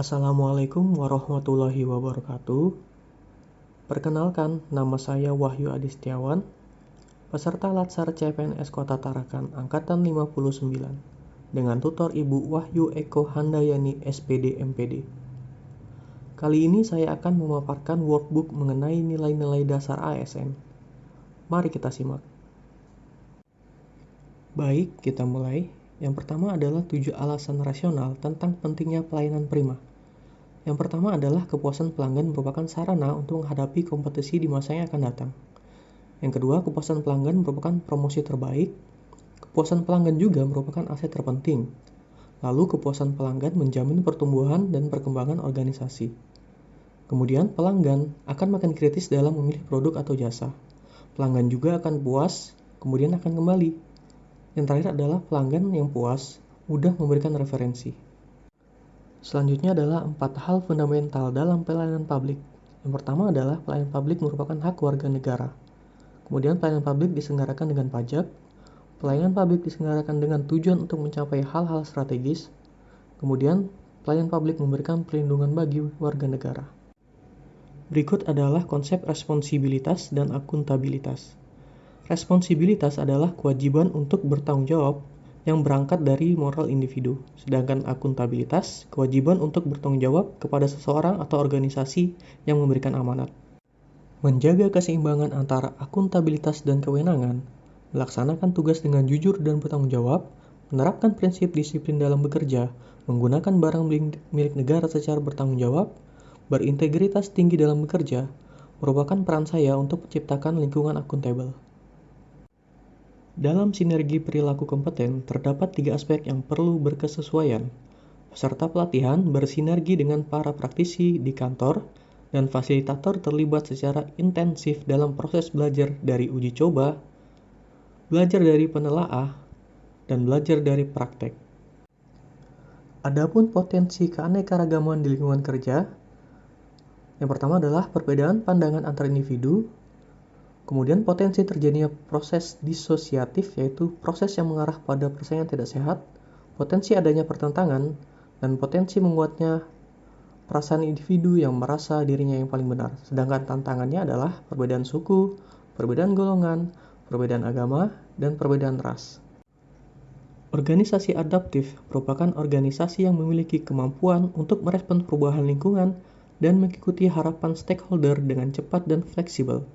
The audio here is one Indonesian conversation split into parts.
Assalamualaikum warahmatullahi wabarakatuh. Perkenalkan, nama saya Wahyu Adistiawan, peserta Latsar CPNS Kota Tarakan Angkatan 59, dengan tutor Ibu Wahyu Eko Handayani SPD MPD. Kali ini saya akan memaparkan workbook mengenai nilai-nilai dasar ASN. Mari kita simak. Baik, kita mulai. Yang pertama adalah 7 alasan rasional tentang pentingnya pelayanan prima. Yang pertama adalah kepuasan pelanggan merupakan sarana untuk menghadapi kompetisi di masa yang akan datang. Yang kedua, kepuasan pelanggan merupakan promosi terbaik. Kepuasan pelanggan juga merupakan aset terpenting. Lalu, kepuasan pelanggan menjamin pertumbuhan dan perkembangan organisasi. Kemudian, pelanggan akan makin kritis dalam memilih produk atau jasa. Pelanggan juga akan puas, kemudian akan kembali. Yang terakhir adalah pelanggan yang puas mudah memberikan referensi. Selanjutnya adalah 4 hal fundamental dalam pelayanan publik. Yang pertama adalah pelayanan publik merupakan hak warga negara. Kemudian pelayanan publik diselenggarakan dengan pajak. Pelayanan publik diselenggarakan dengan tujuan untuk mencapai hal-hal strategis. Kemudian pelayanan publik memberikan perlindungan bagi warga negara. Berikut adalah konsep responsibilitas dan akuntabilitas. Responsibilitas adalah kewajiban untuk bertanggung jawab yang berangkat dari moral individu, sedangkan akuntabilitas, kewajiban untuk bertanggung jawab kepada seseorang atau organisasi yang memberikan amanat. Menjaga keseimbangan antara akuntabilitas dan kewenangan, melaksanakan tugas dengan jujur dan bertanggung jawab, menerapkan prinsip disiplin dalam bekerja, menggunakan barang milik negara secara bertanggung jawab, berintegritas tinggi dalam bekerja, merupakan peran saya untuk menciptakan lingkungan akuntabel. Dalam sinergi perilaku kompeten, terdapat 3 aspek yang perlu berkesesuaian. Peserta pelatihan bersinergi dengan para praktisi di kantor, dan fasilitator terlibat secara intensif dalam proses belajar dari uji coba, belajar dari penelaah, dan belajar dari praktek. Adapun potensi keanekaragaman di lingkungan kerja, yang pertama adalah perbedaan pandangan antar individu. Kemudian potensi terjadinya proses disosiatif, yaitu proses yang mengarah pada persaingan tidak sehat, potensi adanya pertentangan, dan potensi menguatnya perasaan individu yang merasa dirinya yang paling benar. Sedangkan tantangannya adalah perbedaan suku, perbedaan golongan, perbedaan agama, dan perbedaan ras. Organisasi adaptif merupakan organisasi yang memiliki kemampuan untuk merespons perubahan lingkungan dan mengikuti harapan stakeholder dengan cepat dan fleksibel.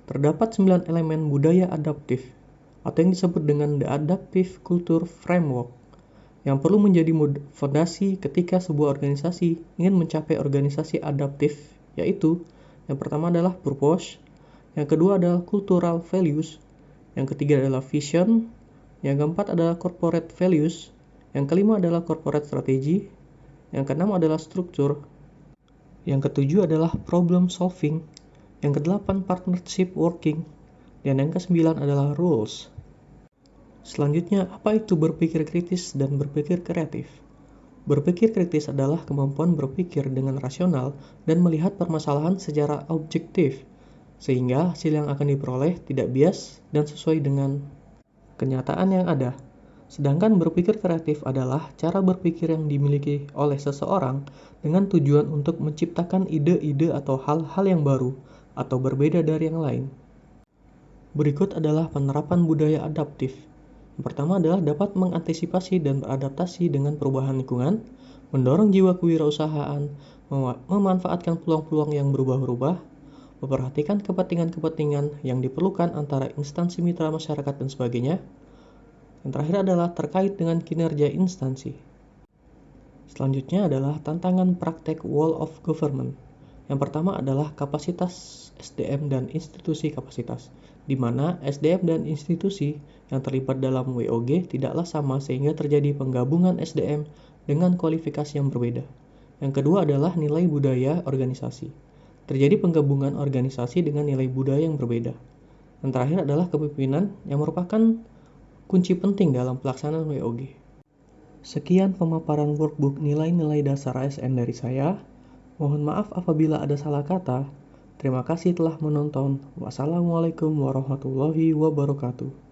Terdapat 9 elemen budaya adaptif, atau yang disebut dengan The Adaptive Culture Framework, yang perlu menjadi fondasi ketika sebuah organisasi ingin mencapai organisasi adaptif, yaitu yang pertama adalah purpose, yang kedua adalah cultural values, yang ketiga adalah vision, yang keempat adalah corporate values, yang kelima adalah corporate strategy, yang keenam adalah struktur, yang ketujuh adalah problem solving, yang kedelapan partnership working, dan yang kesembilan adalah rules. Selanjutnya, apa itu berpikir kritis dan berpikir kreatif? Berpikir kritis adalah kemampuan berpikir dengan rasional dan melihat permasalahan secara objektif, sehingga hasil yang akan diperoleh tidak bias dan sesuai dengan kenyataan yang ada. Sedangkan berpikir kreatif adalah cara berpikir yang dimiliki oleh seseorang dengan tujuan untuk menciptakan ide-ide atau hal-hal yang baru atau berbeda dari yang lain. Berikut adalah penerapan budaya adaptif. Yang pertama adalah dapat mengantisipasi dan beradaptasi dengan perubahan lingkungan, mendorong jiwa kewirausahaan, memanfaatkan peluang-peluang yang berubah-ubah, memperhatikan kepentingan-kepentingan yang diperlukan antara instansi mitra masyarakat dan sebagainya. Yang terakhir adalah terkait dengan kinerja instansi. Selanjutnya adalah tantangan praktek Wall of Government. Yang pertama adalah kapasitas SDM dan institusi kapasitas, di mana SDM dan institusi yang terlibat dalam WOG tidaklah sama sehingga terjadi penggabungan SDM dengan kualifikasi yang berbeda. Yang kedua adalah nilai budaya organisasi. Terjadi penggabungan organisasi dengan nilai budaya yang berbeda. Yang terakhir adalah kepemimpinan yang merupakan kunci penting dalam pelaksanaan WOG. Sekian pemaparan workbook nilai-nilai dasar ASN dari saya. Mohon maaf apabila ada salah kata. Terima kasih telah menonton. Wassalamualaikum warahmatullahi wabarakatuh.